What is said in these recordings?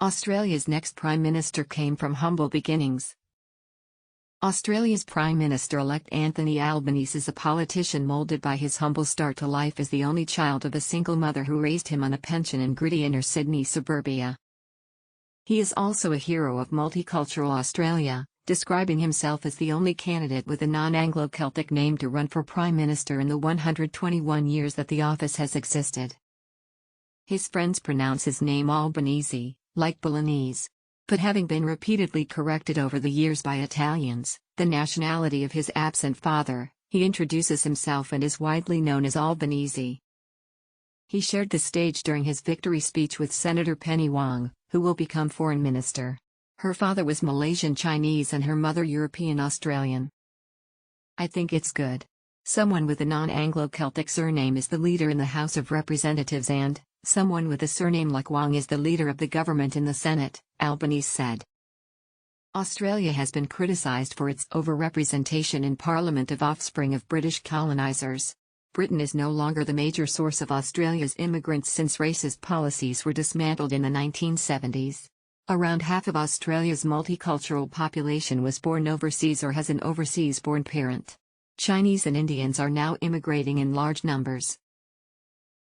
Australia's next Prime Minister came from humble beginnings. Australia's Prime Minister-elect Anthony Albanese is a politician molded by his humble start to life as the only child of a single mother who raised him on a pension in gritty inner Sydney suburbia. He is also a hero of multicultural Australia, describing himself as the only candidate with a non-Anglo-Celtic name to run for Prime Minister in the 121 years that the office has existed. His friends pronounce his name Albanese, like Bolognese. But having been repeatedly corrected over the years by Italians, the nationality of his absent father, he introduces himself and is widely known as Albanese. He shared the stage during his victory speech with Senator Penny Wong, who will become Foreign Minister. Her father was Malaysian Chinese and her mother European Australian. "I think it's good. Someone with a non-Anglo-Celtic surname is the leader in the House of Representatives and someone with a surname like Wong is the leader of the government in the Senate," Albanese said. Australia has been criticised for its overrepresentation in Parliament of offspring of British colonisers. Britain is no longer the major source of Australia's immigrants since racist policies were dismantled in the 1970s. Around half of Australia's multicultural population was born overseas or has an overseas-born parent. Chinese and Indians are now immigrating in large numbers.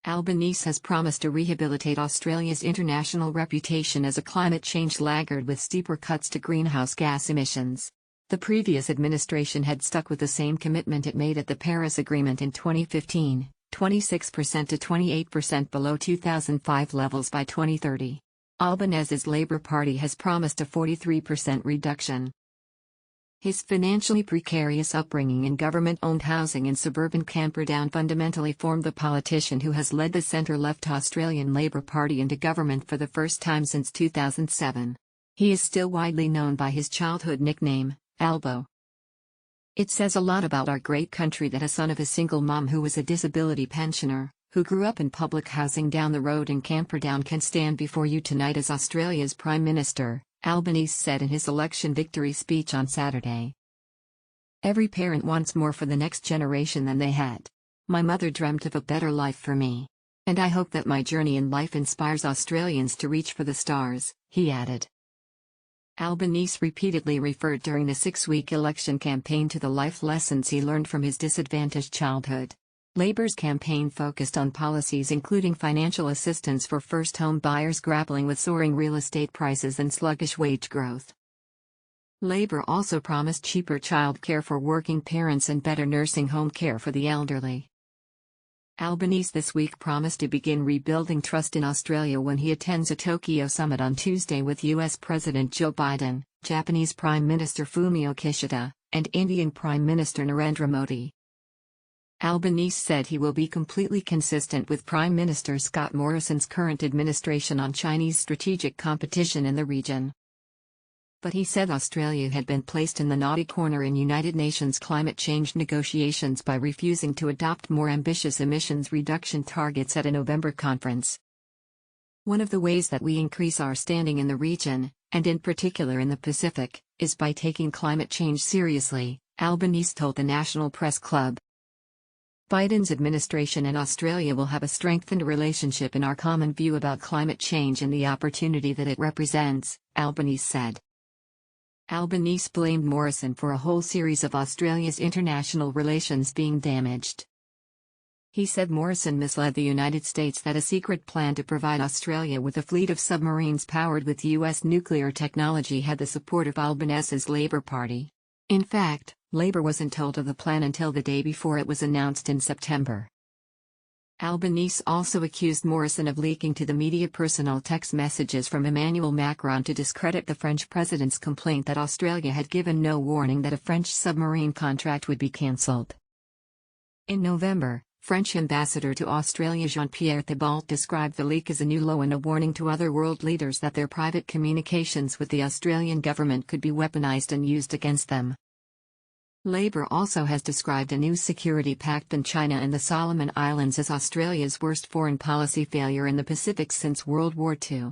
Albanese has promised to rehabilitate Australia's international reputation as a climate change laggard with steeper cuts to greenhouse gas emissions. The previous administration had stuck with the same commitment it made at the Paris Agreement in 2015, 26% to 28% below 2005 levels by 2030. Albanese's Labour Party has promised a 43% reduction. His financially precarious upbringing in government-owned housing in suburban Camperdown fundamentally formed the politician who has led the centre-left Australian Labour Party into government for the first time since 2007. He is still widely known by his childhood nickname, Albo. "It says a lot about our great country that a son of a single mum who was a disability pensioner, who grew up in public housing down the road in Camperdown can stand before you tonight as Australia's Prime Minister," Albanese said in his election victory speech on Saturday. "Every parent wants more for the next generation than they had. My mother dreamt of a better life for me. And I hope that my journey in life inspires Australians to reach for the stars," he added. Albanese repeatedly referred during the 6-week election campaign to the life lessons he learned from his disadvantaged childhood. Labour's campaign focused on policies including financial assistance for first home buyers grappling with soaring real estate prices and sluggish wage growth. Labour also promised cheaper childcare for working parents and better nursing home care for the elderly. Albanese this week promised to begin rebuilding trust in Australia when he attends a Tokyo summit on Tuesday with US President Joe Biden, Japanese Prime Minister Fumio Kishida, and Indian Prime Minister Narendra Modi. Albanese said he will be completely consistent with Prime Minister Scott Morrison's current administration on Chinese strategic competition in the region. But he said Australia had been placed in the naughty corner in United Nations climate change negotiations by refusing to adopt more ambitious emissions reduction targets at a November conference. "One of the ways that we increase our standing in the region, and in particular in the Pacific, is by taking climate change seriously," Albanese told the National Press Club. "Biden's administration and Australia will have a strengthened relationship in our common view about climate change and the opportunity that it represents," Albanese said. Albanese blamed Morrison for a whole series of Australia's international relations being damaged. He said Morrison misled the United States that a secret plan to provide Australia with a fleet of submarines powered with US nuclear technology had the support of Albanese's Labour Party. In fact, Labour wasn't told of the plan until the day before it was announced in September. Albanese also accused Morrison of leaking to the media personal text messages from Emmanuel Macron to discredit the French president's complaint that Australia had given no warning that a French submarine contract would be cancelled. In November, French ambassador to Australia Jean-Pierre Thibault described the leak as a new low and a warning to other world leaders that their private communications with the Australian government could be weaponized and used against them. Labour also has described a new security pact in China and the Solomon Islands as Australia's worst foreign policy failure in the Pacific since World War II.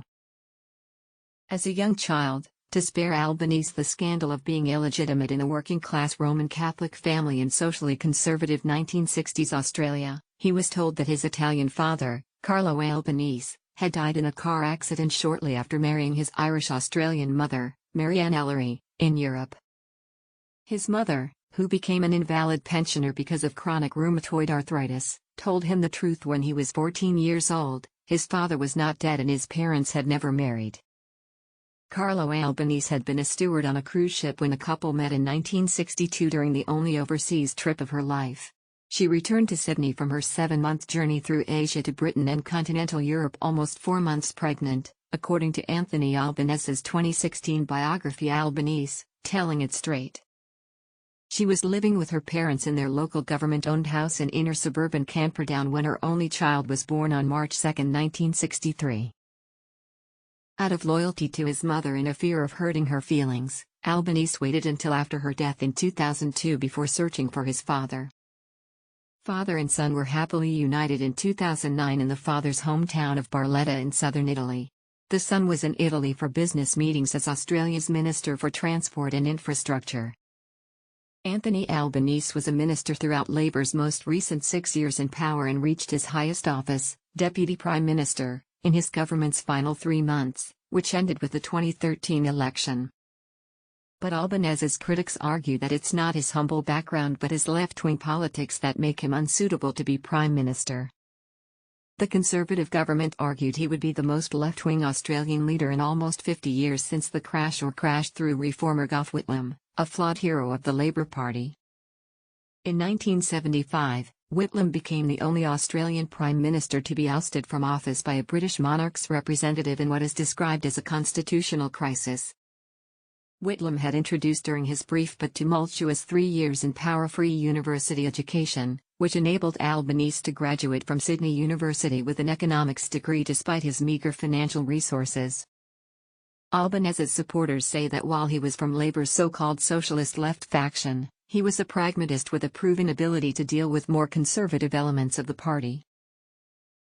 As a young child, to spare Albanese the scandal of being illegitimate in a working-class Roman Catholic family in socially conservative 1960s Australia, he was told that his Italian father, Carlo Albanese, had died in a car accident shortly after marrying his Irish-Australian mother, Marianne Ellery, in Europe. His mother, who became an invalid pensioner because of chronic rheumatoid arthritis, told him the truth when he was 14 years old: his father was not dead and his parents had never married. Carlo Albanese had been a steward on a cruise ship when the couple met in 1962 during the only overseas trip of her life. She returned to Sydney from her 7-month journey through Asia to Britain and continental Europe almost 4 months pregnant, according to Anthony Albanese's 2016 biography Albanese, Telling It Straight. She was living with her parents in their local government-owned house in inner suburban Camperdown when her only child was born on March 2, 1963. Out of loyalty to his mother and a fear of hurting her feelings, Albanese waited until after her death in 2002 before searching for his father. Father and son were happily united in 2009 in the father's hometown of Barletta in southern Italy. The son was in Italy for business meetings as Australia's Minister for Transport and Infrastructure. Anthony Albanese was a minister throughout Labour's most recent 6 years in power and reached his highest office, Deputy Prime Minister, in his government's final 3 months, which ended with the 2013 election. But Albanese's critics argue that it's not his humble background but his left-wing politics that make him unsuitable to be Prime Minister. The Conservative government argued he would be the most left-wing Australian leader in almost 50 years since the crash-through reformer Gough Whitlam, a flawed hero of the Labor Party. In 1975, Whitlam became the only Australian Prime Minister to be ousted from office by a British monarch's representative in what is described as a constitutional crisis. Whitlam had introduced during his brief but tumultuous 3 years in power free university education, which enabled Albanese to graduate from Sydney University with an economics degree despite his meagre financial resources. Albanese's supporters say that while he was from Labour's so-called socialist left faction, he was a pragmatist with a proven ability to deal with more conservative elements of the party.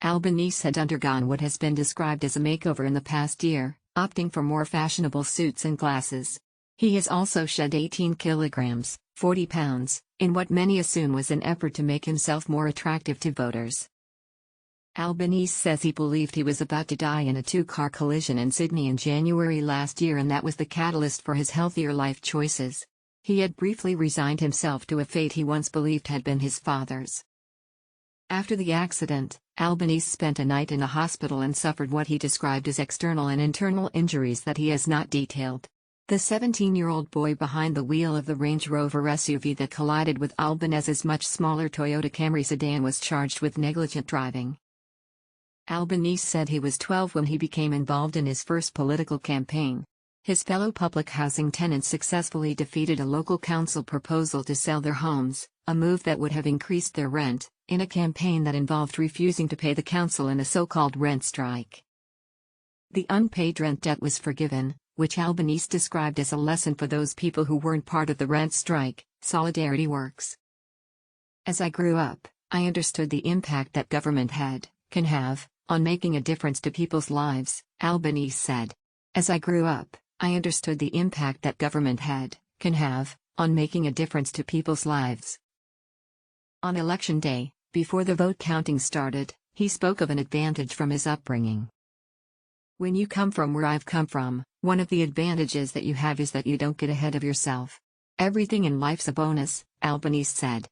Albanese had undergone what has been described as a makeover in the past year, opting for more fashionable suits and glasses. He has also shed 18 kilograms, 40 pounds, in what many assume was an effort to make himself more attractive to voters. Albanese says he believed he was about to die in a 2-car collision in Sydney in January last year and that was the catalyst for his healthier life choices. He had briefly resigned himself to a fate he once believed had been his father's. After the accident, Albanese spent a night in a hospital and suffered what he described as external and internal injuries that he has not detailed. The 17-year-old boy behind the wheel of the Range Rover SUV that collided with Albanese's much smaller Toyota Camry sedan was charged with negligent driving. Albanese said he was 12 when he became involved in his first political campaign. His fellow public housing tenants successfully defeated a local council proposal to sell their homes, a move that would have increased their rent, in a campaign that involved refusing to pay the council in a so-called rent strike. The unpaid rent debt was forgiven, which Albanese described as a lesson for those people who weren't part of the rent strike. Solidarity works. As I grew up, I understood the impact that government can have, on making a difference to people's lives, Albanese said. As I grew up, I understood the impact that government can have, on making a difference to people's lives. On election day, before the vote counting started, he spoke of an advantage from his upbringing. When you come from where I've come from, one of the advantages that you have is that you don't get ahead of yourself. Everything in life's a bonus, Albanese said.